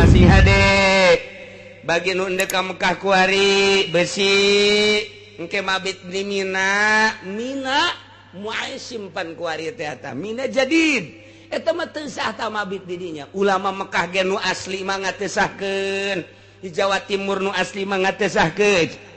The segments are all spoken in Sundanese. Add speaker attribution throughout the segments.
Speaker 1: sing hade bagi nu endek ka Mekah kuari besi engke mabit di Mina muai simpan kuari teh eta Mina jadid eta mah teu sah ta mabit di dinya ulama Mekah ge nu asli mah ngatesahkeun di Jawa Timur nu asli mah ngatesahkeun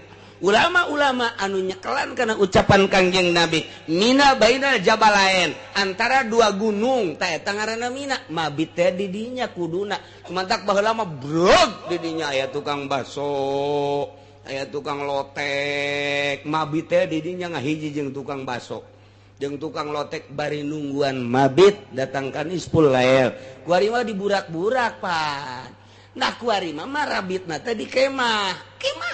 Speaker 1: ulama-ulama anu nyekelan kana ucapan Kangjeng Nabi Mina bainal jabalain antara dua gunung ta eta ngaranna Mina mabit teh di dinya kuduna kumantak baheula mah brog di dinya aya tukang baso aya tukang lotek mabit teh di dinya ngahiji jeung tukang baso jeung tukang lotek bari nungguan mabit datangkan ispul lael kuari mah diburak-burak pan nah kuari mah rabitna teh di kemah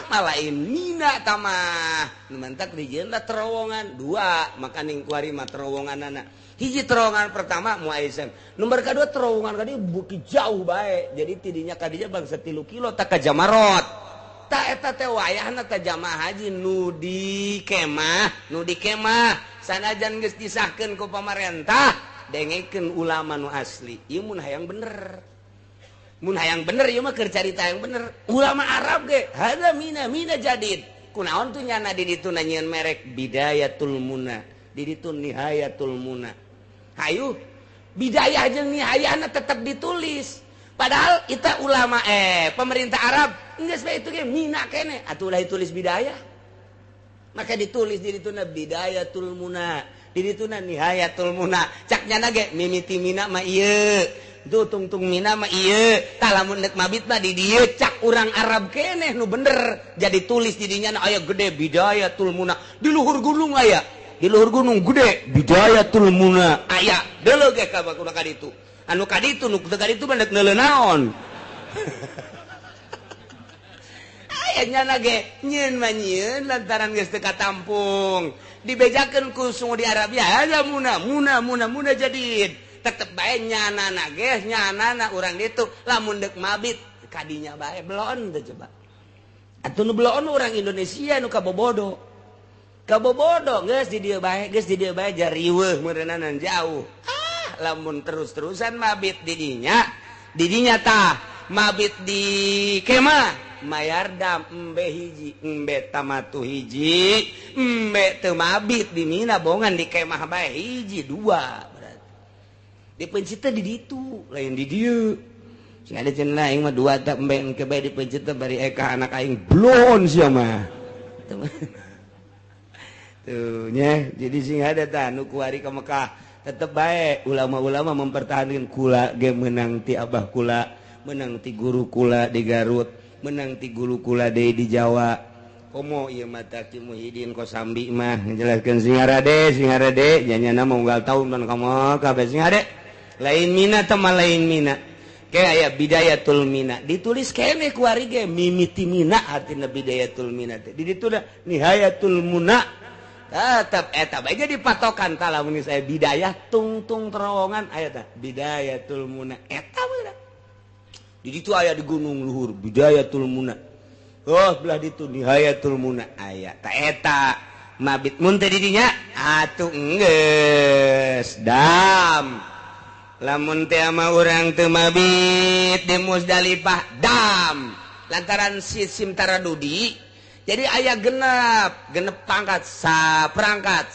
Speaker 1: mah lain Mina tamah nu mantak dijieun terowongan dua makaning kuari mah terowonganana hiji terowongan pertama muaisem nomor kedua terowongan kadieu bukit jauh bae jadi tidinya kadinya bangsa 3 kilo tak ka Jamarot ta eta teh wayahna teh jamaah haji nu di kemah sanajan geus disahkeun ku pamarentah dengekeun ulama nu asli ieu mun hayang bener ieu mah keur carita yang bener ulama Arab ge hada Mina jadid kunaon tuh nyana di ditu nanyeun merek Bidayatul Muna di ditu Nihayatul Muna hayu bidayah jeung nihayana tetap ditulis padahal kita ulama pemerintah Arab geus bae itu ge Mina keneh atuh ulah ditulis bidayah maka ditulis di ditu Bidayatul Muna di ditu Nihayatul Muna cak nyana ge mimiti Mina mah ieu tuh tungtung Mina mah ieu tah lamun nek mabit mah di dieu cak urang Arab keneh nu bener jadi tulis di dinya aya gede Bidayatul Muna di luhur gunung aya di luhur gunung gede Bidayatul Muna aya deuleu ge ka bakuda ka ditu anu ka ditu nu teu ka ditu mah nek neuleuh naon aya nyana ge nyieun mah nyieun lantaran geus teu katampung dibejakeun ku sungu di Arabia ada muna jadid tetep bae nyanana ge nyanana urang ditu lamun deuk mabit kadinya bae belon teh coba atuh nu belon urang Indonesia nu kabobodo geus di dieu bae jariweuh meureunanan jauh lamun terus-terusan mabit di dinya tah mabit di kemah mayardam embe hiji embe tamatu hiji embe teu mabit di Mina bongan di kemah bae hiji dua dipencit di ditu lain di dieu sing ada cenah aing mah dua tak embe engke bae dipencit bari eka anak aing blon sia mah tuh nya jadi sing ada tah nu kuari ka Mekah tetep bae ulama-ulama mempertahankan kula ge menang ti abah kula menang ti guru kula di Garut menang ti guru kula deui di Jawa komo ieu mah Ki Muhyiddin Kosambi mah njelaskeun sing harade nyanyana mah unggal taun pan kamu kabeh sing hade lain Mina teman lain Mina kayak aya Bidayatul Mina ditulis kene kuari ge mimiti Mina artina Bidayatul Mina teh di ditu Nihayatul Muna tetep eta bae jadi patokan tah lamun saya bidayah tungtung terowongan aya tah Bidayatul Muna eta mah di ditu aya di gunung luhur Bidayatul Muna belah ditu Nihayatul Muna aya tah eta mabit mun teh di dinya atuh enggeus dam lamun teh mah urang teu mabit di Musdalifah dam lantaran sistem taradudi jadi aya genep pangkat saperangkat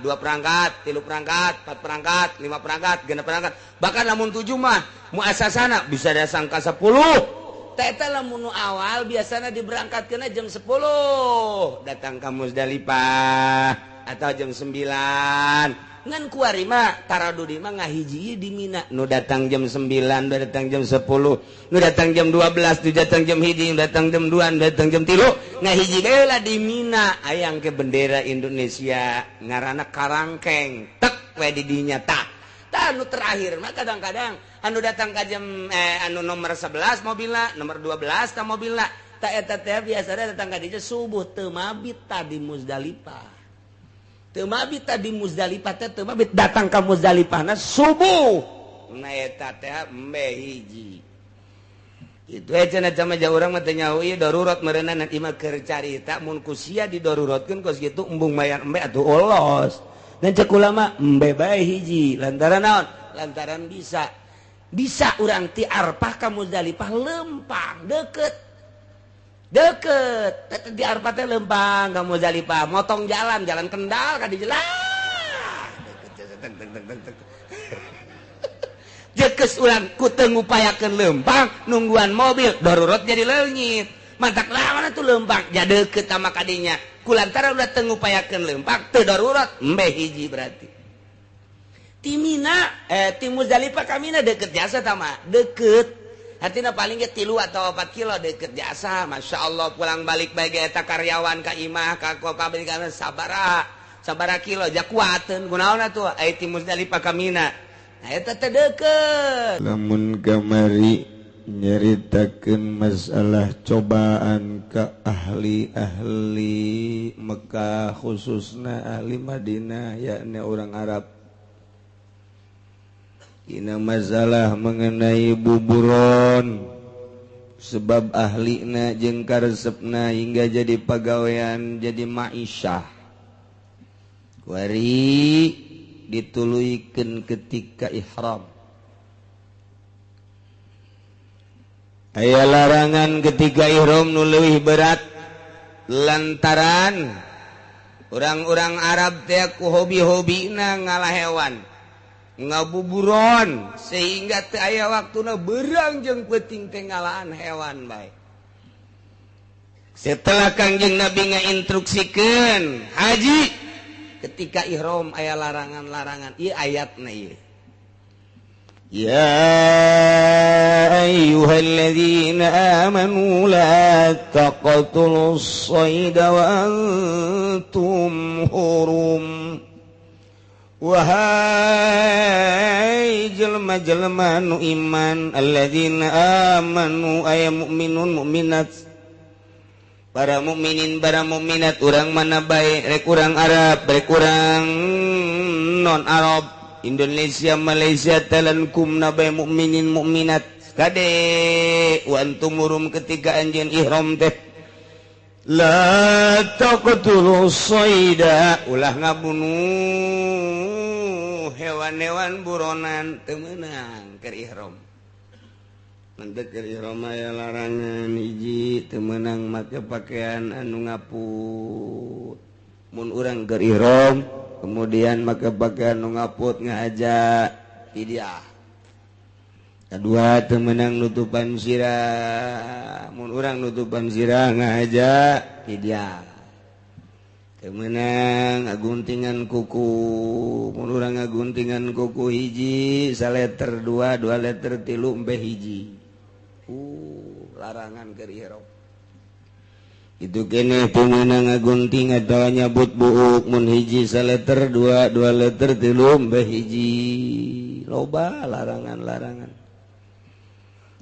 Speaker 1: 2 perangkat 3 perangkat 4 perangkat 5 perangkat 6 perangkat bahkan lamun 7 mah muasasana bisa ada sangka 10 teh eta lamun awal biasana diberangkatkeun jam 10 datang ka Musdalifah atau jam 9 ngan kuari mah taradudi mah ngahiji di Mina nu datang jam 9 nu datang jam 10 nu datang jam 12 nu datang jam 1 nu datang jam 2 nu datang jam 3 ngahiji heula di Mina ayang ke bendera Indonesia ngaranna karangkeng tek we di dinya tah anu terakhir mah kadang-kadang anu datang ka jam anu nomor 11 mobilna nomor 12 tah mobilna tah eta teh biasana datang ka dieu subuh teu mabit tah di Musdalifah teu mabit tadi Musdalifah teh teu mabit datang ka Musdalifahna subuh na eta teh embe hiji itu cenah sama ja urang mah teh nyaho ieu darurat meureunana nanti mah keur carita mun ku sia didorurotkeun kos kitu embung mayar embe atuh olos dan cek ulama embe bae hiji lantaran naon lantaran bisa bisa urang ti Arfah ka Muzdalifah lempang deket di Arfah teh lempang ka Muzdalifah motong jalan Kendal ka di jalan jekes urang ku teu ngupayakeun lempang nungguan mobil darurat jadi leungit mantak lawan atuh lempang jadi deket sama kadinya kulantaran udah teu ngupayakeun lempang teu darurat embe hiji berarti ti Mina ti Muzdalifah ka Mina deket jasa tama deket artinya paling ge 3 atau 4 kilo deket jasa Masya Allah pulang balik bae eta karyawan ka imah ka pabrikan sabaraha kilo jak kuateun kunaon atuh aya ti Muzdalifah ka Mina eta teh deket
Speaker 2: lamun kamari nyaritakeun masalah cobaan ka ahli-ahli Mekah khususna ahli Madinah yakni orang Arab ini masalah mengenai buburon sebab ahlina jeung karesepna hingga jadi pagawean jadi ma'isyah wari dituluykeun ketika ihram aya larangan ketika ihram nu leuwih berat lantaran orang-orang Arab teh ku hobi-hobina ngalah hewan ngabuburon sehingga teu aya waktuna beurang jeung peuting teh ngalahan hewan bae. Setelah Kangjeng Nabi ngainstruksikeun haji ketika ihram aya larangan-larangan ieu ayatna ieu. Ya ayyuhalladzina amanu la taqtulus sayda wa antum hurum. Wahai jelema-jelema nu iman alladzina amanu aya mukminun mukminat para mukminin para mukminat urang mana bae rek urang Arab rek urang non Arab Indonesia Malaysia talankumna bae mukminin mukminat kade wa antum murum ketika anjeun ihram teh la taqtulus sayda ulah ngabunuh hewan-hewan buronan teu meunang keur ihram mantep keur ihram aya larangan hiji teu meunang make pakaian anu ngaput mun urang keur ihram kemudian make pakaian anu ngaput ngahaja fidyah kedua teu meunang nutupan sirah mun urang nutupan sirah ngahaja fidyah teu meunang ngaguntingan kuku mun urang ngaguntingan kuku hiji saleter 2 leter 3 embe hiji larangan keur ihram itu keneh teu meunang ngagunting atawa nyabut buuk mun hiji saleter 2 leter 3 embe hiji loba larangan-larangan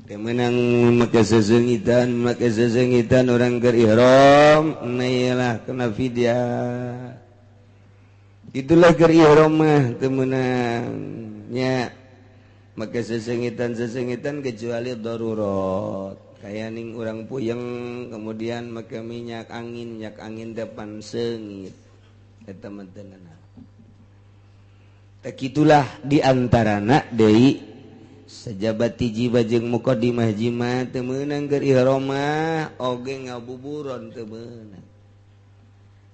Speaker 2: teu meunang make sesengitan orang keur ihram nailah kena fidyah itulah keur ihram mah teu meunang nya make sesengitan kecuali darurat kaya ning urang puyeng kemudian make minyak angin depan seungit eta mah teu naon tak itulah diantarana deui sajabat hiji bajeng muqaddimah jima teu meunang keur ihram mah oge ngabuburon teu meunang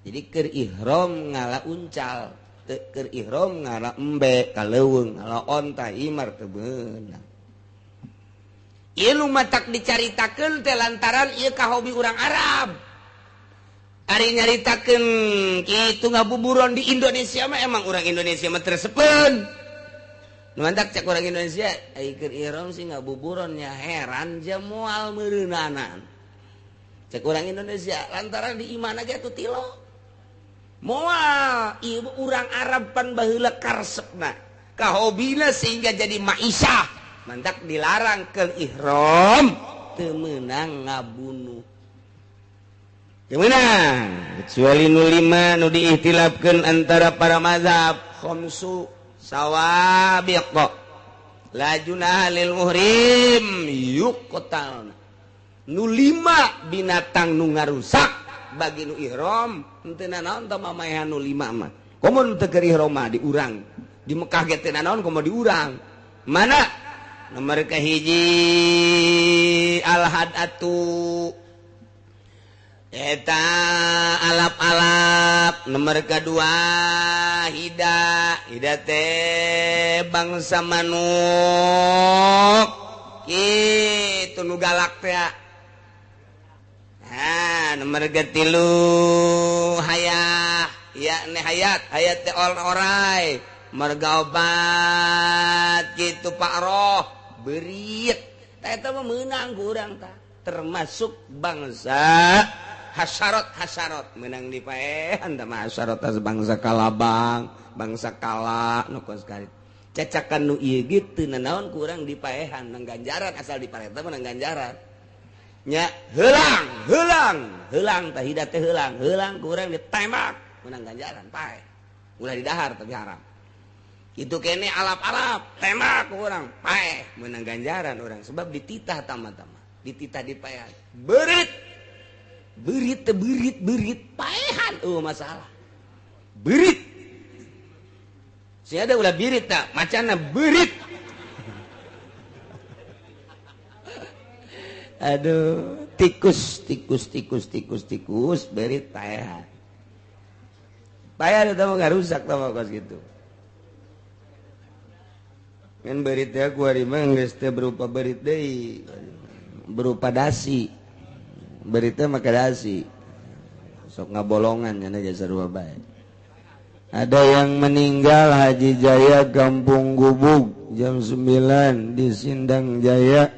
Speaker 2: jadi keur ihram ngala uncal keur ihram ngala embe kaleuweung ngala onta imar teu meunang ieu nu matak dicaritakeun teh lantaran ieu kahobi urang Arab ari nyaritakeun kitu ngabuburon di Indonesia mah emang urang Indonesia mah treseupeun mantak cek orang Indonesia keur ihram sih ngabuburonnya heran ja moal meureunanan cek orang Indonesia lantaran di imana ge atuh tilo moal ieu urang Arab pan baheula karesepna kahobina sehingga jadi ma'isyah mantak dilarang keur ihram teu meunang ngabunuh teu meunang kecuali nu 5 nu diihtilafkeun antara para mazhab khamsu sawabiq la junaha lil muhrim yuqtal nu 5 binatang nu ngarusak bagi nu ihram henteu naon tah mamaehan nu 5 mah komo teu keur ihram mah di urang di Mekah ge teu naon komo di urang mana
Speaker 1: nomor kahiji al-hadatu eta alap-alap, nomor kedua hida teh bangsa manuk kitu nu galak teh. Nomor ketilu hayah ya ne hayat teh orai marga obat gitu Pak Roh berit tah eta mah meunang ku urang tah termasuk bangsa hasarot menang di paehan tah mah hasarot tah bangsa kalabang bangsa kala nu kos karit cacakan nu ieu kitu nanaon ku urang di paehan nang ganjaran asal di pareta menang ganjaran nya heulang tah hidat teh heulang ku urang ditembak menang ganjaran pae ulah di dahar tapi haram itu kene alap-alap tembak ku urang pae menang ganjaran urang sebab dititah tama-tama dititah di paehan berit paehan masalah berit si ada ulah birit tak macana berit aduh tikus berit paehan itu mah gak rusak tau kos gitu kan berit ya kuari mah geus teh berupa berit deui berupa dasi beritnya maka dasi sok ngabolongan nya jasa sarua bae. Ada yang meninggal Haji Jaya Kampung Gubug jam 9 di Sindang Jaya,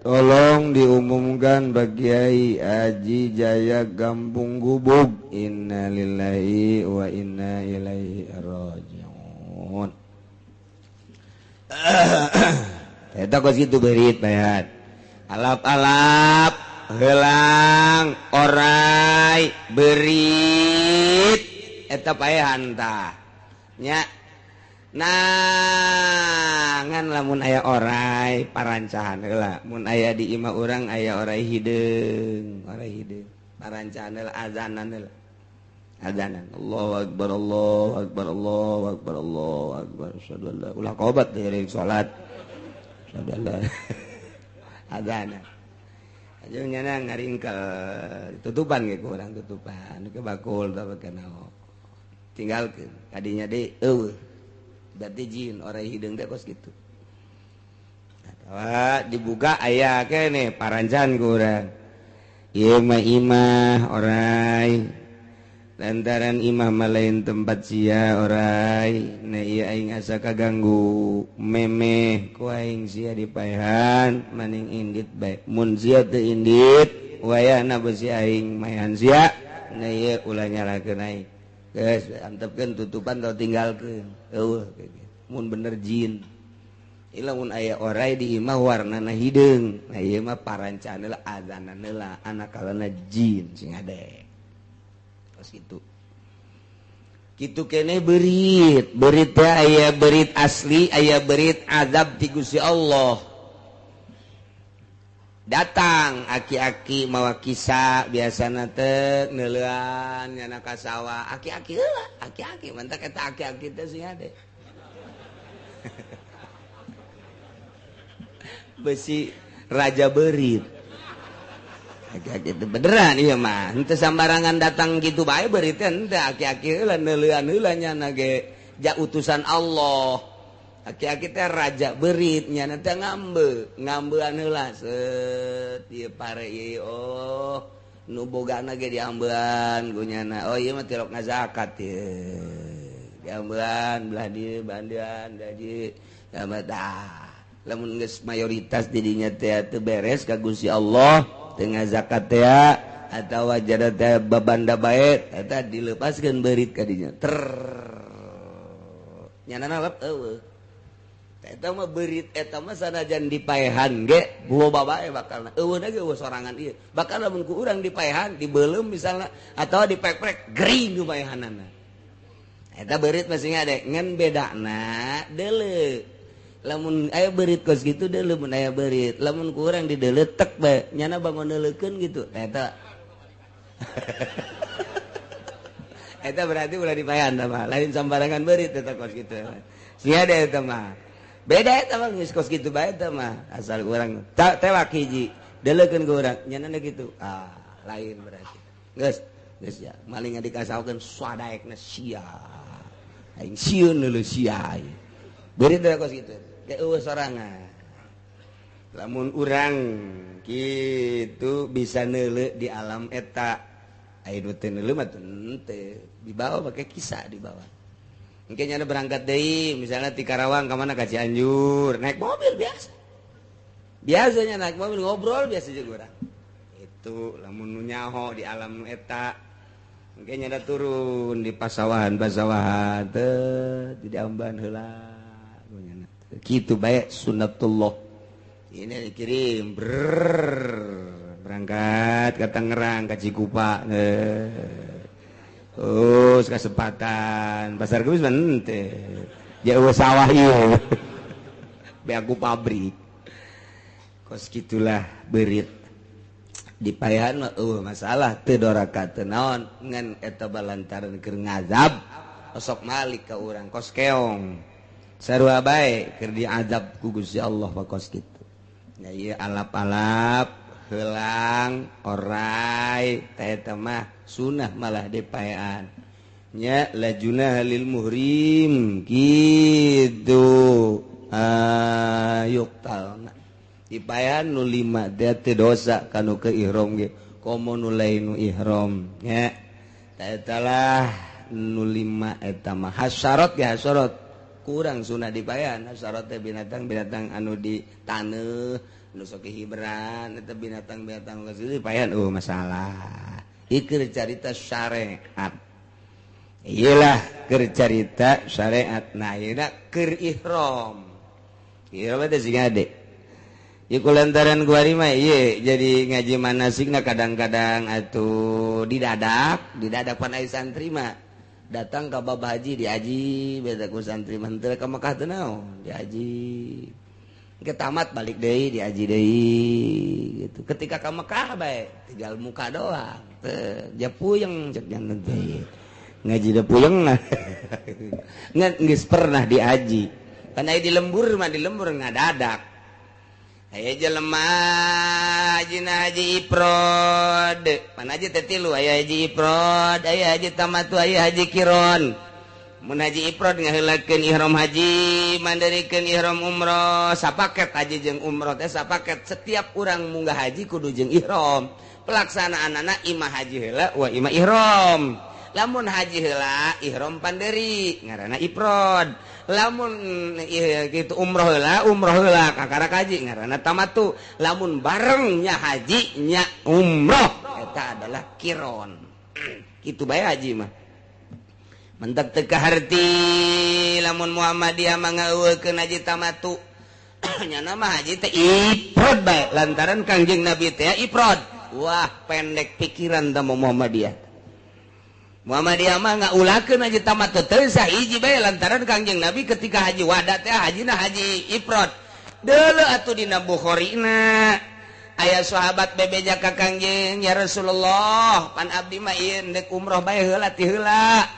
Speaker 1: tolong diumumkan Pak Kiai Haji Jaya Kampung Gubug. Innalillahi wa inna ilaihi rajiun. Eta kos kitu beurit bayat alap-alap helang orai berit eta paehan tah nya nah ngan lamun aya orai parancahan heula mun aya di imah urang aya orai hideung parancahan heula azanan heula azanan Allahu akbar Allahu akbar Allahu akbar Allahu akbar sallallahu ulah qobat dari salat sallallahu azanan aja nyana ngaringkel tutupan ge kurang tutupan ke bakul tah kenao tinggalkeun kadinya deui eueuh berarti jin orang hideung teh kos kitu atawa dibuka aya keneh parancan ku urang ieu mah imah orai lantaran imah mah lain tempat sia orai na ieu aing asa kaganggu memeh ku aing sia di paehan maning indit bae mun sia teu indit wayahna beusi aing maehan sia na ieu ulah nyalakeun aing geus antepkeun tutupan tau tinggalkeun eueuh mun bener jin ieu mun aya orai di imah warnana hideung nah ieu mah parancan heula azanan heula anakalana jin sing ade gitu kitu keneh berit teh aya berit asli aya berit azab ti Gusti Allah datang aki-aki mawa kisah biasana teh neuleuan nyana ka sawah aki-aki heula aki-aki mantak eta aki-aki teh sing ade besi raja berit aki-aki itu beneran iya mah henteu sambarangan datang gitu bae berit teh henteu aki-aki heula neuleuan heula nyana ge ja utusan Allah aki-aki teh raja berit nyana teh ngambean heula set ieu pare ieu oh nu bogana ge diambean ku nyana oh ieu mah tilok ngazakat ieu diambean belah dieu bandean da dieu tah lamun geus mayoritas di dinya teh teu beres ka Gusti Allah tengah zakat teh atawa jada teh babanda bae eta dilepaskeun beurit ka dinya nyanana lep eueuh eta mah beurit eta mah sanajan dipaehan ge loba bae bakalna eueuhna ge eueuh sorangan ieu bakal lamun ku urang dipaehan dibeulem misalna atawa dipek-pek gering ku paehanana eta beurit masih ngade ngan bedana deuleu lamun aya beurit kos gitu deuleu mun aya beurit lamun ku urang dideuleu tek bae nyana bangun neuleukeun gitu eta eta berarti ulah dipaehan tah mah lain sambarangan beurit eta kos kitu sia deh eta mah beda eta mah geus kos kitu bae eta mah asal urang tewak hiji delekeun ke urang nya gitu lain berarti geus ya maling dikasaokeun swadaekna sia aing sieun heuleuh sia beureut da kos kitu ge eueuh sorangan lamun urang kitu bisa neuleuh di alam eta aya nu teu neuleuh mah teu dibawa pakai kisah dibawa engke nya berangkat deui misalnya ti Karawang ka mana ka Cianjur naik mobil biasanya naik mobil ngobrol biasa juga urang itu lamun nu nyaho di alam eta engke nya turun di pasawahan teu di amban heula kitu bae sunnatullah ini dikirim berangkat ke Tangerang ke Cikupa kesempatan pasar geus mente jauh sawah ieu be aku pabrik kos gitulah beurit dipayahan mah masalah teu doraka teu naon ngan eta balantaran keur ngazab sok malik ka urang kos keong sarua bae keur diazab ku Gusti Allah pa kos kitu nya ieu alap-alap helang orai eta mah sunah malah dipayaan nya lajuna lil muhrim gitu yuktalna dipayaan nu 5 teh dosa kanu ke ihram ge komo nu lain nu ihram nya eta lah nu 5 eta mah hasyarat ge hasyarat kurang sunah dipayaan hasyarat teh binatang-binatang anu di taneuh nu sok hiburan eta binatang-binatang geus dipayaan masalah ikir carita syariat iyalah keur carita syariat nah ieu keur ihram ihram teh sing ade ieu kulantaran kuari mah ieu jadi ngaji manasikna kadang-kadang atuh didadak pan aya santri mah datang ka bab haji diaji beda ku santri mah teu ka Mekah teu naon diaji ke tamat balik deui diaji deui gitu ketika ka Mekah bae tinggal muka doang teu ja puyeng cek janten teh ngaji da puyeng nah ngan geus pernah diaji kan aya di lembur ngadadak aya jelema hajina haji ifrad pan haji teh tilu aya haji ifrad aya haji tamatu aya haji kiron mun haji ifrad ngaheulakeun ihram haji mandarikeun ihram umroh sapaket haji jeung umroh teh sapaket setiap urang munggah haji kudu jeung ihram pelaksanaanana imah haji heula wa imah ihram lamun haji heula ihram panderi ngaranna ifrad lamun kitu umroh heula kakarak haji ngaranna tamatu lamun barengnya haji nya umroh eta adalah kiron kitu bae haji mah mentek teu kaharti lamun Muhammadiyah mah ngeueukeun haji tamatu nya nama haji teh ifrad bae lantaran Kangjeng Nabi teh ifrad wah pendek pikiran da Muhammadiyah mah ngaulakeun haji tamatu teu sahiji bae lantaran Kangjeng Nabi ketika haji wada teh hajina haji ifrad deuleu atuh dina Bukhari-na aya sahabat bebeja ka Kangjeng ya Rasulullah pan abdi mah ieu deuk umroh bae heula ti heula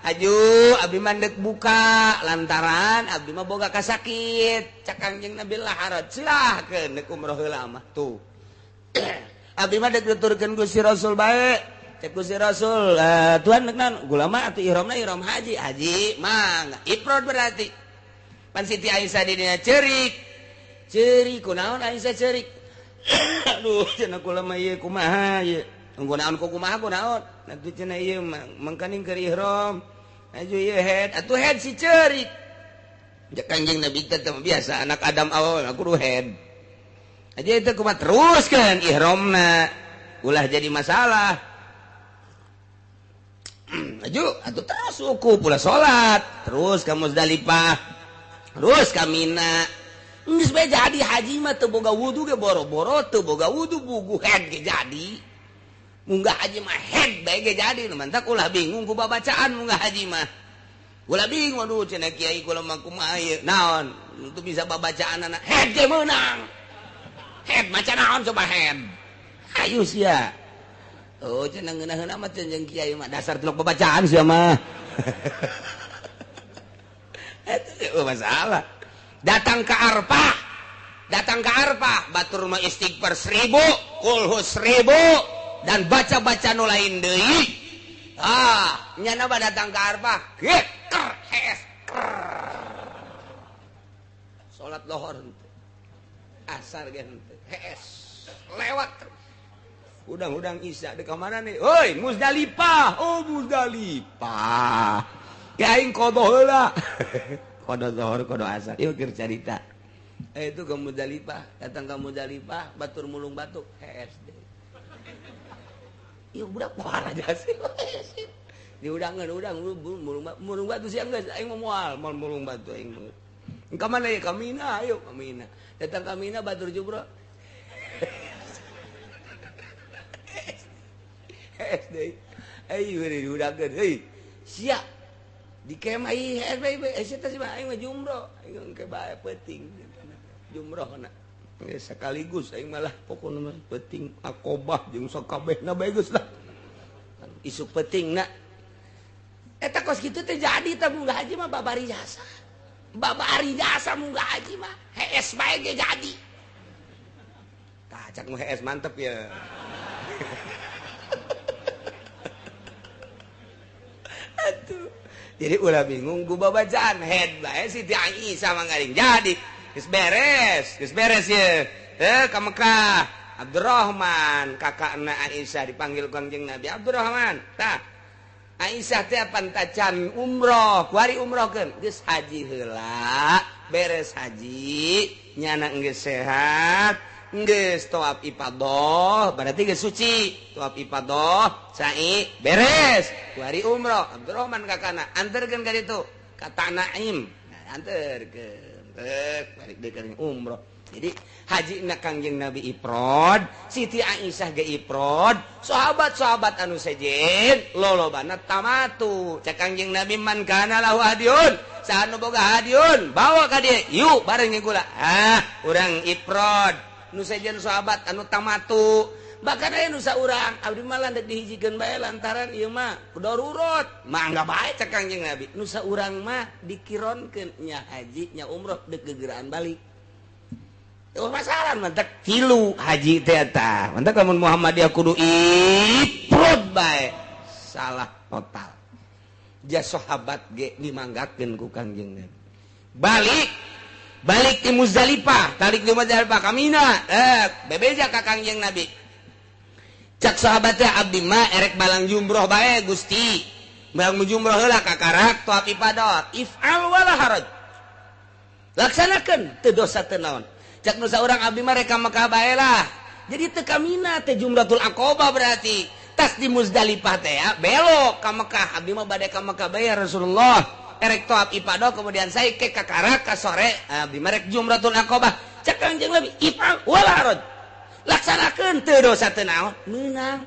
Speaker 1: aju abdi mah deuk buka lantaran abdi mah boga kasakit cak Kangjeng Nabi laharat silahkeun deuk umroh heula mah tuh abdi mah deuk nuturkeun Gusti Rasul bae cek Gusti Rasul tuan deuk naon gulama atuh ihramna ihram haji mah ifrad berarti pan Siti Aisyah di dinya ceurik kunaon Aisyah ceurik aduh cenah kula mah ieu kumaha ieu nggunaon ku kumaha kunaon atuh cenah ieu mangkaning keur ihram aju ieu head atuh head si ceurik jak Kangjeng Nabi teh biasa anak Adam awal kudu head aja itu kumaha teruskeun ihramna ulah jadi masalah aju atuh terus uku pula salat terus ka Muzdalifah terus ka Mina geus bae jadi haji mah teu boga wudu ge boro-boro teu boga wudu bugu head ge jadi munggah haji mah head bae ge jadi nu mantak ulah bingung ku babacaan munggah haji mah ulah bingung aduh cenah kiai kula mah kumaha ieu naon untuk bisa babacaan anak head ge meunang head maca naon coba head ayo sia oh cenah ngeunah-ngeunah mah jeung kiai mah dasar teluk babacaan sia mah itu masalah datang ke Arfah batur mah istighfar 1000 kulhus 1000 dan baca-baca nu lain deui nyana ba datang ke Arfah geker hees salat lohor henteu asar ge henteu hees lewat udang-udang isya di kamana nih heuy Muzdalifah Muzdalifah aing kodo heula kodo zuhur kodo asar ieu keur carita itu ke Muzdalifah datang ke Muzdalifah batur mulung batuk HSD ieu budak parah jasa diudangan udang mulung batu siang geus aing moal mulung batu aing ka mana ya ka Mina ayo ka Mina datang ka Mina batur jumrah HSD ayo diudangan heuy sia di kemah ieu HSD teh aing mah jumrah aing ke bae penting jumrahna sekaligus aing malah pokona mah penting akobah jeung sakabehna bae geus lah isuk pentingna eta kos kitu teh jadi teh munggah haji mah babari jasa munggah haji mah HS bae ge jadi tah cak nu HS mantep ya atuh jadi ulah bingung gua babacaan head bae Siti Aisyah manggaring jadi geus beres ya ka Mekah Abdurrahman kakakna Aisyah dipanggil Kangjeng Nabi Abdurrahman tah Aisyah teh pantacan umroh kuari umrohkeun geus haji heula beres haji nyana geus sehat geus tawaf ifadah berarti geus suci tawaf ifadah sa'i beres kuari umroh Abdurrahman kakana anterkeun ka ditu ka Naim anterkeun balik deui umroh jadi haji na Kangjeng Nabi ifrad Siti Aisyah ge ifrad sahabat-sahabat anu sejen lolobana tamatu cek Kangjeng Nabi man kana lahu hadiun saha nu boga hadiun bawa ka dieu yuk bareng gula urang ifrad nu sejen sahabat anu tamatu bahkan aya nu saurang abdi mah landek dihijikeun bae lantaran ieu mah darurat mangga bae cek Kangjeng Nabi nu saurang mah dikironkeun nya haji nya umroh deuk gegeraan balik masalah mantek tilu haji teh eta mantek lamun Muhammadiyah kudu ifrad bae salah total jas sahabat ge dimanggakeun ku Kangjeng Nabi balik di Muzdalifah talik di Muzdalifah ka Mina bebeja ka Kangjeng Nabi cak sahabat teh abdi mah erek balang jumroh bae Gusti balang jumroh heula ka karak tawaf ifadah if'al wala haraj laksanakeun teu dosa teu naon cak nu saurang abdi mah rek ka Mekah bae lah jadi teu ka Mina teh Jumratul Aqabah berarti tas di Muzdalifah teh ya belok ka Mekah abdi mah bade ka Mekah bae Rasulullah erek tawaf ifadah kemudian saya ke karak ka sore abdi mah rek Jumratul Aqabah cak Kangjeng Nabi if'al wala haraj laksanakeun teu dosa teu naon meunang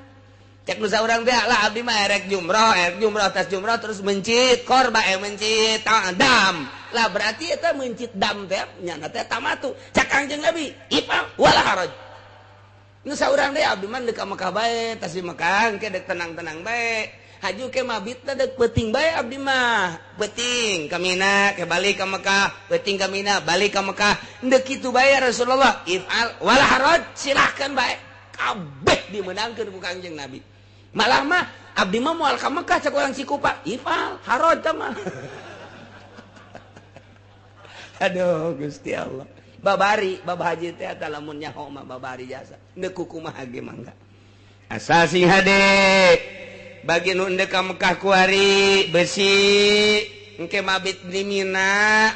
Speaker 1: cek nu saurang teh lah abdi mah erek jumrah tas jumrah terus mencit korba mencit dam lah berarti eta mencit dam teh nyana teh tamatu cak Kangjeng Nabi ifal wala haraj nu saurang teh abdi mah deuk ka Mekah bae tas di Mekah ke deuk tenang-tenang bae haji ke mabit teh deuk peuting bae abdi mah peuting ka Mina ke balik ka Mekah peuting ka Mina balik ka Mekah deuk kitu bae Rasulullah ifal wala haraj silahkan bae kabeh dimenangkeun ku Kangjeng Nabi malah mah abdi mah moal ka Mekah cak urang Cikupa ifal haraj tah mah aduh Gusti Allah babari bab haji teh eta lamun nyaho mah babari jasa deuk kumaha ge mangga asal sing hade bagi nu endeu ka Mekah kuari besi engke mabit di Mina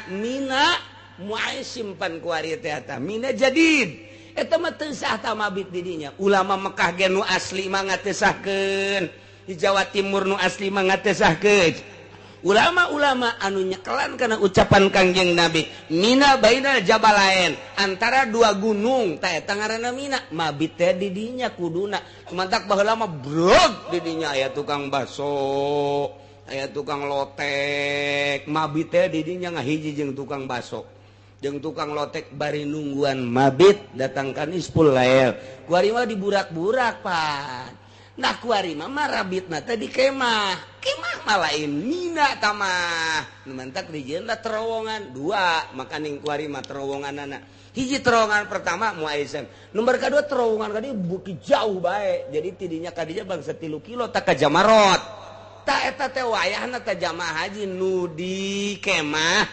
Speaker 1: moal simpan kuari teh eta Mina jadid eta mah teu sah ta mabit di dinya ulama Mekah ge nu asli mah ngatesahkeun di Jawa Timur nu asli mah ngatesahkeun ulama-ulama anu nyekelan kana ucapan Kangjeng Nabi Mina bainal jabalain antara dua gunung tah eta ngaranna Mina mabit teh di dinya kuduna kumantak baheula mah brog di dinya aya tukang baso aya tukang lotek mabit teh di dinya ngahiji jeung tukang baso jeung tukang lotek bari nungguan mabit datang ka nisful lail kuari mah diburak-burak pan nah kuari mah rabitna teh di kemah mah lain mina tamah nu mentak dijieun da terowongan dua makaning kuari mah terowonganna hiji terowongan pertama mu Aisyah nomor kedua terowongan kadi bukit jauh bae jadi tidinya kadinya bangsa 3 kilo tak ka Jamarot tak eta teh wayahna teh jamaah haji nu di kemah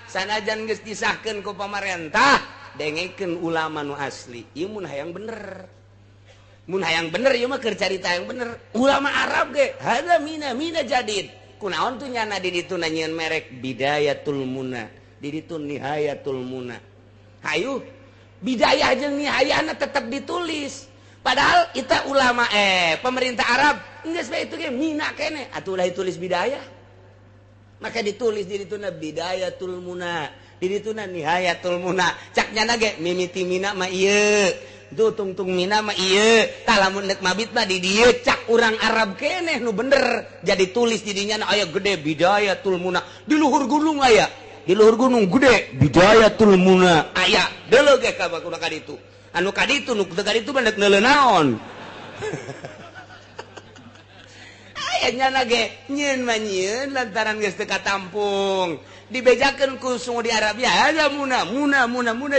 Speaker 1: sanajan geus disahkeun ku pamarentah dengekeun ulama nu asli ieu mun hayang bener ieu mah keur carita yang bener ulama Arab ge hada mina jadid kunaon tuh nyana di ditu nanyeun merek bidayatul muna di ditu nihayatul muna hayu bidayah jeung nihayana tetap ditulis padahal kita ulama pemerintah Arab geus bae itu ge mina keneh atuh ulah ditulis bidayah maka ditulis di ditu bidayatul muna di ditu nihayatul muna cak nyana ge mimiti mina mah ieu tuh tungtung mina mah ieu tah lamun nek mabit mah di dieu cak urang Arab keneh nu bener jadi tulis di dinya aya gede bidayatul muna di luhur gunung aya di luhur gunung gede bidayatul muna aya deuleu ge ka bakuda kaditu anu kaditu nu teu kaditu mah nek neuleuh naon aya nyana ge nyieun mah nyieun lantaran geus teu katampung dibejakeun ku sungu di Arabia ada muna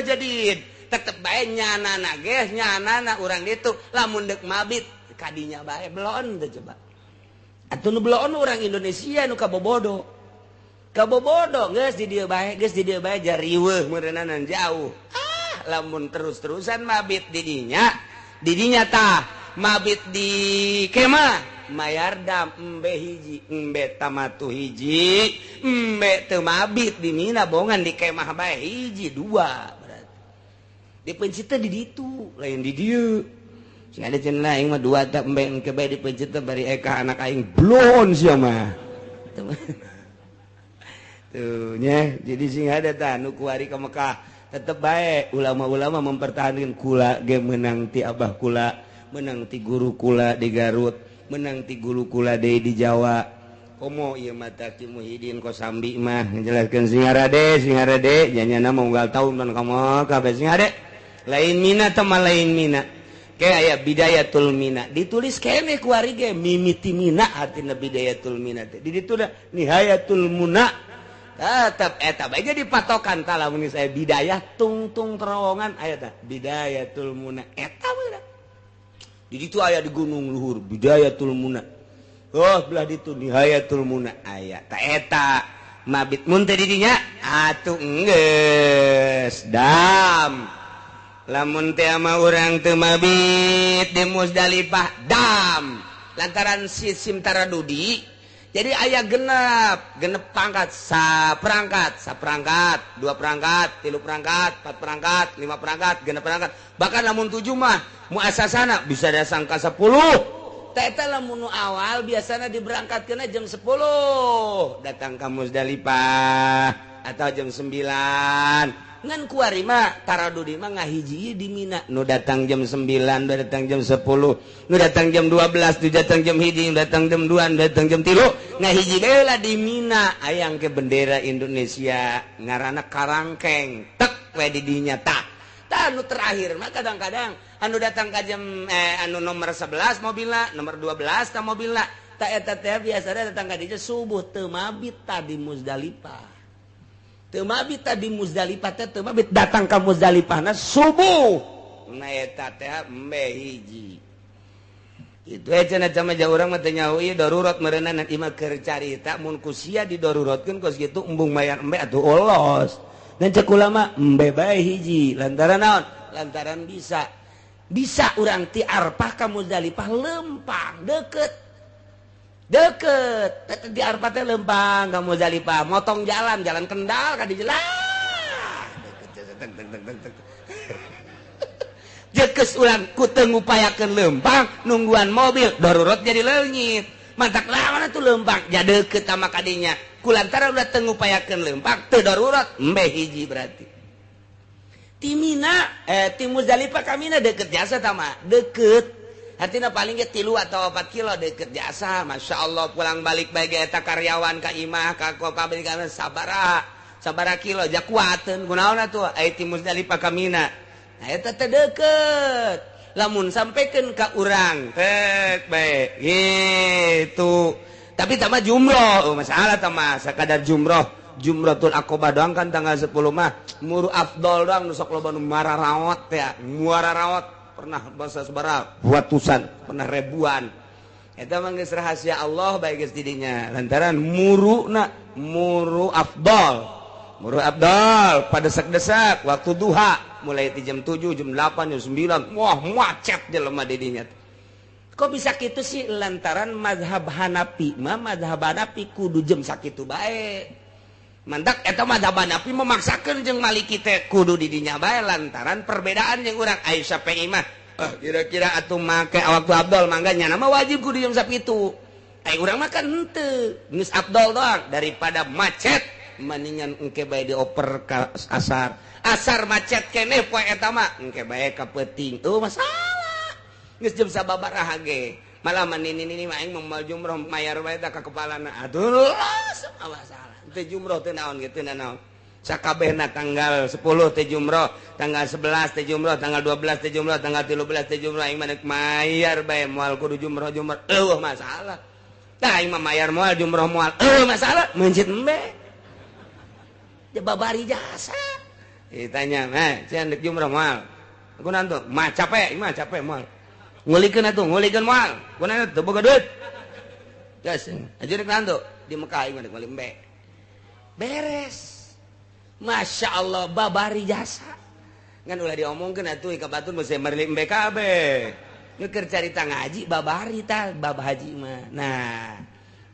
Speaker 1: jadid tetep bae nyanana ge nyanana urang ditu lamun deuk mabit kadinya bae belon teh coba atuh nu belon urang Indonesia nu kabobodo geus di dieu bae jariweuh meureunanan jauh lamun terus-terusan mabit di dinya tah mabit di kemah mayardam embe hiji embe tamatu hiji embe teu mabit di mina bongan di kemah bae hiji dua dipencit di ditu lain di dieu sing ada cenah aing mah dua tak embe engke bae dipencit bari eka anak aing blon sia mah tuh nya jadi sing ada tah nu kuari ka Mekah tetep bae ulama-ulama mempertahankan kula ge menang ti abah kula menang ti guru kula di Garut menang ti guru kula deui di Jawa komo ieu mah Ki Muhyiddin Kosambi mah ngajelaskeun singarade nyanyana munggal taun kan kamu kabeh singade lain mina teman lain mina kayak aya bidayatul mina ditulis kene ku ari ge mimiti mina artina bidayatul mina teh di ditu nihayatul muna tetep eta bae jadi patokan tah lamun saya bidayah tungtung terowongan aya tah bidayatul muna eta mah di ditu aya di gunung luhur bidayatul muna belah ditu nihayatul muna aya tah eta mabit mun teh di dinya atuh enggeus dam lamun teh ama urang teu mabit di Musdalifah dam lantaran sistem taradudi jadi aya genep pangkat saperangkat 2 perangkat 3 perangkat 4 perangkat 5 perangkat genep perangkat bahkan lamun 7 mah muasasana bisa ada sangka 10 teh eta lamun awal biasana diberangkatkeun jam 10 datang ka Musdalifah atau jam 9 ngan kuari mah taradudi mah ngahiji di Mina nu datang jam 9 nu datang jam 10 nu datang jam 12 nu datang jam 1 nu datang jam 2 nu datang jam 3 ngahiji heula di Mina ayang ke bendera Indonesia ngaranna karangkeng tek we di dinya tah anu terakhir mah kadang-kadang anu datang ka jam anu nomor 11 mobilna nomor 12 tah mobilna tah eta teh biasana datang ka dieu subuh teu mabit tah di Musdalifah teu mabit tadi Musdalifah teh teu mabit datang ka Musdalifahna subuh na eta teh embe hiji itu cenah camaja urang mah teh nyaho ieu darurat meureunana imah keur carita mun ku sia didarurotkeun kos kitu embung mayar embe atuh olos dan cek ulama embe bae hiji lantaran naon lantaran bisa urang ti Arfah ka Musdalifah lempang deket di Arfah teh lempang ka Musdalifah motong jalan kendal ka di jalan jekeus urang ku teu ngupayakeun lempang nungguan mobil darurat jadi leungit mantak lawan atuh lempang jadi deukeut sama kadinya kulantaran udah teu ngupayakeun lempang teu darurat embe hiji berarti ti Mina ti Musdalifah ka Mina deukeut jasa tama deukeut artinya paling ge 3 atau 4 kilo deket jasa Masya Allah pulang balik bagi eta karyawan ka imah ka pabrik sabara kilo jak kuateun kunaon atuh aya ti Musdalifah ka Mina nah eta teh deukeut lamun sampaikan ke urang tek bae gitu. Tapi tama jumroh masalah tama sakadar jumrohtul Aqobah doang kan tanggal 10 mah muru afdol doang nu sok loba nu muara rawat ya muara rawat pernah bahasa sabaraha ratusan pernah ribuan eta mah geus rahasia Allah bae geus didinya lantaran muru afdol pada desak waktu duha mulai di jam 7 jam 8 jam 9 wah macet jelema didinya. Kok bisa gitu sih lantaran mazhab Hanafi kudu jam sakitu bae. Mantak eta mazhab Hanafi memaksakeun jeung Maliki teh kudu didinya bae lantaran perbedaan jeung urang aya Syafi'i mah kira-kira atuh make waktu Abdul mangga nya nama wajib kudu jam sakitu. Aya urang mah kan henteu geus Abdul doang daripada macet mendingan engke bae dioper ka asar macet keneh poe eta mah engke bae ka peuting masalah. Geus jam sababaraha ge malah ini mah aing mau jumroh mayar bae ka kepalana atuh sama masalah teh jumroh teh naon gitu naon sakabehna tanggal 10 teh jumroh tanggal 11 teh jumroh tanggal 12 teh jumroh tanggal 13 teh jumroh aing mah mayar bae moal kudu jumroh masalah tah aing mah mayar moal jumroh moal masalah mencit embe babari jasa ditanya can dek jumroh moal aku nantu mah capek moal ngulikeun atuh ngulikeun moal kunaon teu boga duit geus ajeureuh nantu di Mekah ieu mah deuk embe beres Masya Allah babari jasa kan ulah diomongkeun atuh ka batur mesti merli embe kabeh nu keur carita ngaji babari tah bab haji mah nah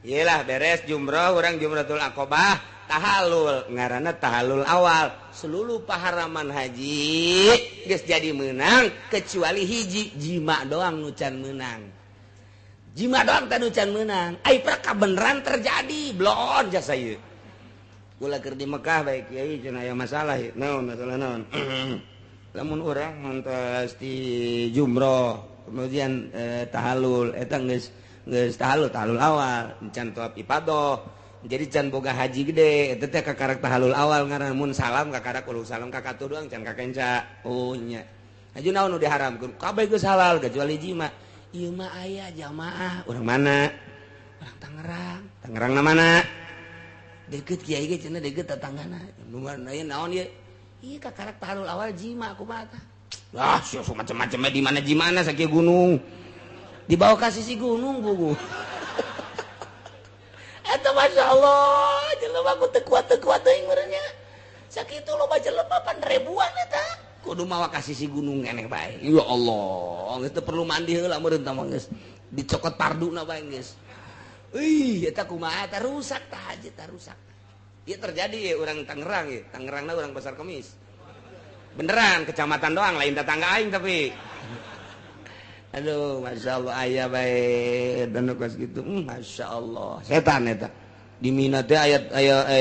Speaker 1: iyalah beres jumroh urang jumratul Aqobah tahalul ngaranna tahalul awal seluruh paharaman haji geus jadi menang kecuali hiji jima doang nu can menang jima doang teh nu can menang ai prakah beneran terjadi blon jasa ieu ulah keur di Mekah bae kiai cenah aya masalah naon masalah naon lamun urang mantos di jumroh kemudian tahalul eta geus tahalul awal can tawaf ifadah jadi can boga haji gede eta teh kakarak tahalul awal ngaranna mun salam kakarak ulu salam ka katu doang can ka kenca oh nya haji naon nu diharamkeun kabeh geus halal kecuali jima ieu mah aya jamaah urang mana urang Tangerang na mana deukeut kiai ge cenah deukeut tetanggana nu aya naon ieu ieu kakarak tahalul awal jima kumaha tah ah sia macam-macam di mana jimana sakieu gunung dibawa ka sisi gunung buku eta Masya Allah jelema ku teu kuat teuing meureunnya sakitu loba jelema pan ribuan eta kudu mawa ka sisi gunung keneh bae ya Allah geus teu perlu mandi heula meureun tah geus dicokot parduna bae geus eta kumaha eta rusak tah haji tah rusak ieu terjadi urang Tangerang ieu Tangerangna urang Pasar Kemis beneran kecamatan doang lain tetangga aing tapi aduh Masya Allah ayah baik dan nukas gitu Masya Allah setan eta di Mina teh ayat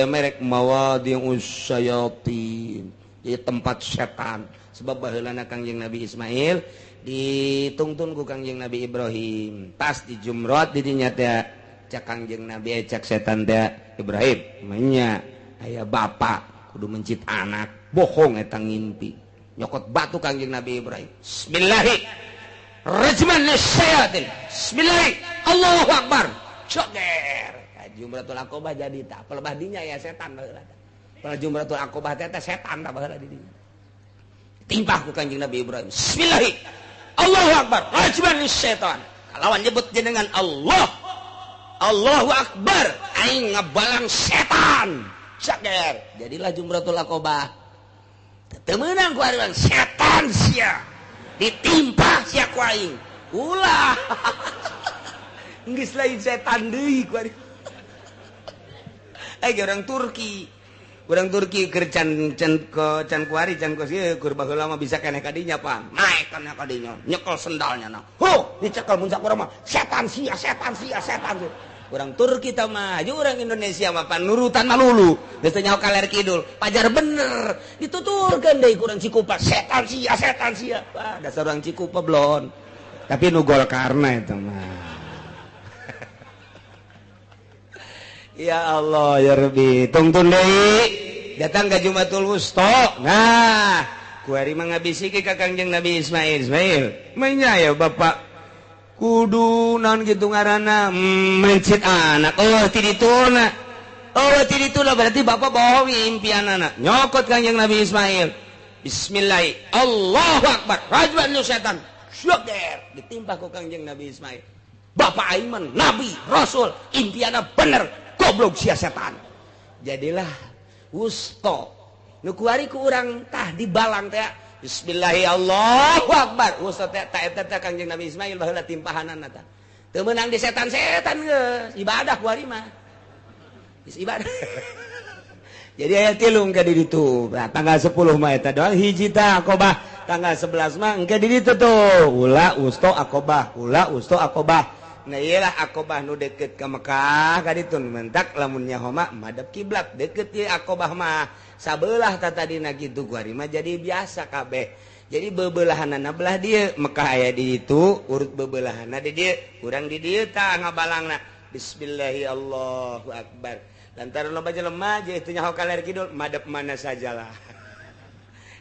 Speaker 1: merek mawadi'us syayatin jadi tempat setan sebab baheulana Kangjeng Nabi Ismail ditungtun ku Kangjeng Nabi Ibrahim pas di jumrah di dinya teh cak Kangjeng Nabi cak setan teh Ibrahim nya aya bapak kudu mencit anak bohong eta ngimpi nyokot batu Kangjeng Nabi Ibrahim bismillahirrahmanirrahim rajman lisyayatin bismillah Allahu akbar joger jumratul Aqobah jadi tak pelebah dinya ya setan baheula tah jumratul Aqobah teh setan tah baheula di dinya timpah ku Kanjeng Nabi Ibrahim bismillah Allahu akbar rajman lisyaitan kalawan nyebut jenengan Allah Allahu akbar aing ngabalang setan joger jadilah jumratul Aqobah teu meunang ku ari setan sia ditimpa sia ku aing ulah geus lain setan deui ku ari orang Turki keur can kuari can ku sieu keur baheula mah bisa keneh ka dinya pan naik kana ka dinya nyekel sendalnya nah dicekel mun sakurang mah setan sia urang Turki tah mah aja urang Indonesia mah pan nurutan mah lulu geus teh nyaho kaler kidul pajar bener dituturkeun deui ku urang Cikupa setan sia dasar urang Cikupa blon tapi nu Golkarna eta mah ya Allah ya Rabbi tungtun deui datang ka Jumatul Wusta nah kuari mah ngabisiki ka Kangjeng Nabi Ismail mainnya ya bapak kudu naon gitu ngaranna mencit anak ti dituna berarti bapak bohongi impian anak nyokot Kangjeng Nabi Ismail bismillah Allahu akbar rajman nu setan syukur ditimpa ku Kangjeng Nabi Ismail bapak Aiman nabi rasul impianna bener goblok sia setan jadilah wusto nu kuari ku urang tah dibalang teh bismillahi Allahu akbar wusto teh ta eta teh Kangjeng Nabi Ismail baheula timpahanana tah teu meunang di setan-setan geus ibadah kuari mah geus ibadah jadi aya tilung ka di ditu nah, tanggal 10 mah eta doang hiji tah Aqobah tanggal 11 mah engke di ditu tuh ulah usto Aqobah nah iyalah Aqobah nu deket ke Mekah ka ditu mentak lamun nyaho mah madep kiblat deket ieu Aqobah mah sabelah tatadina kitu kuari mah jadi biasa kabeh jadi bebelahanana belah dieu Mekah aya di ditu urut bebelahanna di dieu urang di dieu tah ngabalangna bismillahi Allahu akbar lantaran loba jelema je teu nyaho ka ler kidul madep mana sajalah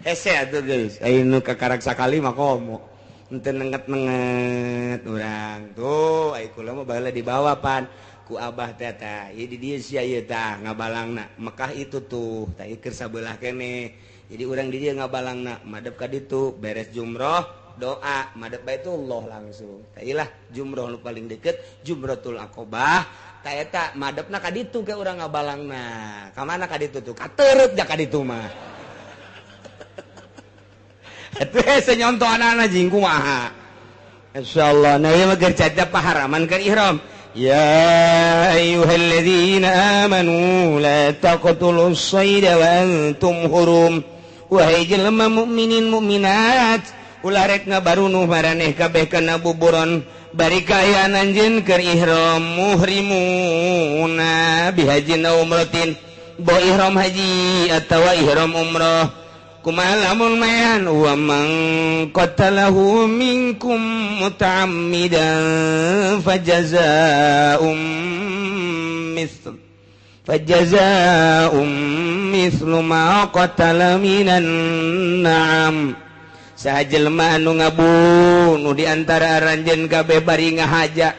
Speaker 1: hese atuh geus anu kakarak sakali mah komo ente nenget-nenget urang tuh ai kula mah baheula dibawa pan ku abah teh tah ieu di dieu sia ieu tah ngabalangna Mekah itu tuh tah keur sabelah keneh jadi urang di dieu ngabalangna madep ka ditu beres jumroh doa madep Baitullah langsung tah ilah jumroh nu paling deket Jumratul Aqobah tah eta madepna ka ditu ke urang ngabalangna ka mana ka ditu tuh ka teureut ja ka ditu mah atuh senyonto anak-anak jing kumaha insyaallah nah ieu mah keur caca paharaman keur ihram ya ayyuhalladzina amanu la taqtulus sayda wa antum hurum wahai jelema mukminin mukminat ulah rek ngabarunuh maraneh kabeh kana buburon bari kaayaan anjeun keur ihram muhrimuna bihajin umratin bo ihram haji atawa ihram umrah kumaha lamun mayan wa man qatalahu minkum muta'ammidan fajaza'um mislu ma qatala minan na'am sajelema anu ngabunuh di antara aranjeun kabeh bari ngahaja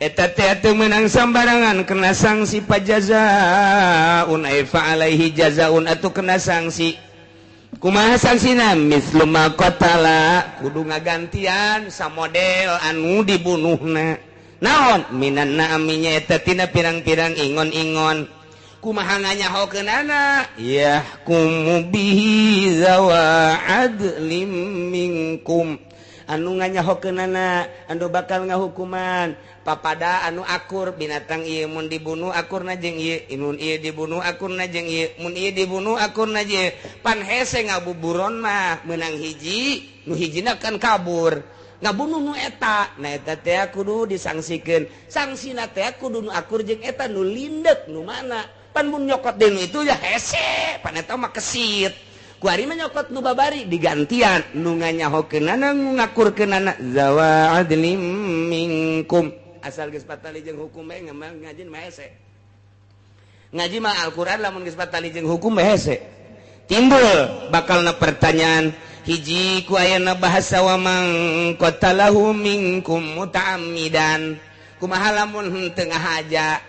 Speaker 1: eta teh teu meunang sambarangan kena sanksi pajazaun ay fa alaihi jazaun atuh kena sanksi kumaha sangsina mislu ma qatala kudu ngagantian samodel anu dibunuhna naon minan na'aminya eta tina pirang-pirang ingon-ingon kumaha nganyahokeunana yahkumu bihi zawa adlim minkum anu nganyahokeunana anu bakal ngahukuman papada anu akur binatang ieu mun dibunuh akurna jeung ieu mun ieu dibunuh akurna jeung ieu mun ieu dibunuh akurna jeung pan hese ngabuburon mah meunang hiji nu hijina kan kabur ngabunuh nu eta nah eta teh kudu disangsikeun sangsina teh kudu nu akur jeung eta nu lindek nu mana pan mun nyokot deui itu ya hese pan eta mah kesit kuari mah nyokot nu babari digantian nu nganyahokeunana nu ngakurkeunana zawa adlim minkum asal geus patali jeung hukum bae ngaji mah hese ngaji mah Al-Qur'an lamun geus patali jeung hukum bae hese timbul bakalna pertanyaan hiji ku ayeuna bahasa wa man qatalahu minkum muta'ammidan kumaha lamun teu ngahaja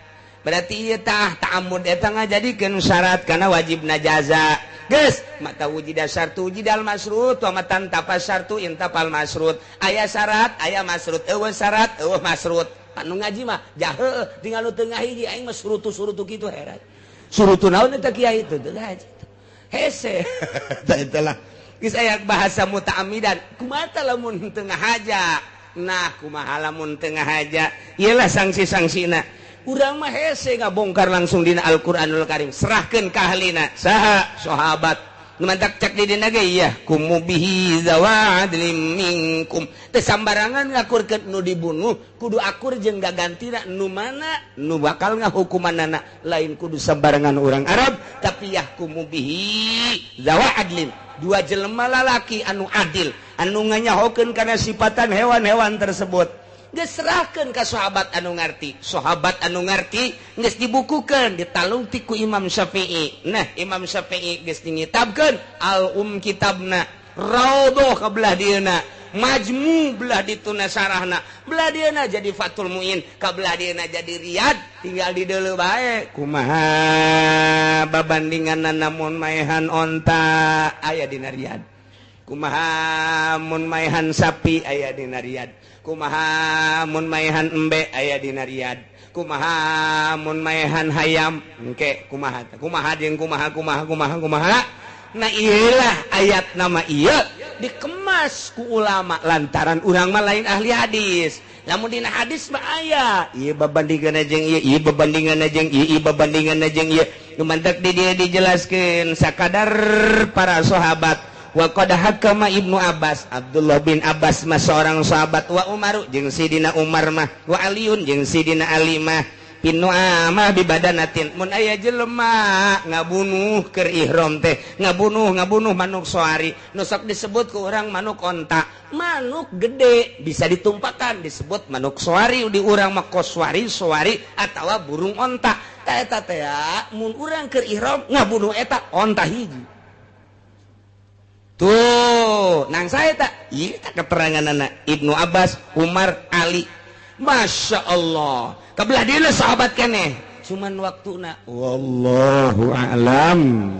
Speaker 1: berarti ieu tah ta'ammud eta ngajadikeun syarat kana wajibna jaza geus mata wujida syartu wujidal masrut wa matan tapa syartu intapal masrut aya syarat aya masrut eueuh syarat eueuh masrut anu ngaji mah jaheuh tinggal nu teu ngahiji aing mah surutu kitu heran surutu naon eta kiai teu ngaji hese tah eta lah geus aya bahasa muta'ammidan kumaha lamun teu ngahaja nah kumaha lamun teu ngahaja ieu lah sanksi-sangsina urang mah hese ngabongkar langsung dina Al-Qur'anul Karim serahkeun ka ahlina saha sahabat numantak cek di dina ge ya kumu bihi zawa adlim minkum teu sambarangan ngakurkeun nu dibunuh kudu akur jeung gagantina nu mana nu bakal ngahukumanana lain kudu sambarangan urang Arab tapi yahkumu bihi zawa adlin dua jelema lalaki anu adil anu nganyahokeun kana sifatan hewan-hewan tersebut geserahkan ke sahabat anu ngerti geus dibukukeun ditalungti ku Imam Syafi'i. Nah Imam Syafi'i geus ngitabkeun kitabna Raudhah kabelah dieuna, Majmu belah dituna sarahna, belah dieuna jadi Fathul Muin, kabelah dieuna jadi Riyad, tinggal di deuleu bae. Kumaha babandinganna namun maehan onta aya dina Riyad, kumaha mun maehan sapi aya dina Riyad, kumaha mun maehan embe aya dina Riyad, kumaha mun maehan hayam engke kumaha jeung kumaha. Nah iyalah ayat nama iya dikemas ku ulama lantaran urang mah lain ahli hadis. Lamun dina hadis mah aya ieu babandinganna jeung ieu babandinganna jeung ieu babandinganna jeung ieu gumantek di dieu dijelaskeun sakadar para sahabat. Wa qad hakama Ibnu Abbas, Abdullah bin Abbas mah seorang sahabat, wa Umaru jeung Sidina Umar mah, wa Aliun jeung Sidina Ali mah pinu amah bibadanatin mun aya jelema ngabunuh keur ihram teh ngabunuh manuk soari nu sok disebut ku urang manuk onta, manuk gede bisa ditumpakan disebut manuk soari, di urang mah koswari soari atawa burung onta. Eta teh mun urang keur ihram ngabunuh eta onta hiji. Tuh nang saya tak ieu keteranganana Ibnu Abbas, Umar, Ali. Masya Allah kabelah dia sahabat keneh cuman waktuna wallahu a'lam.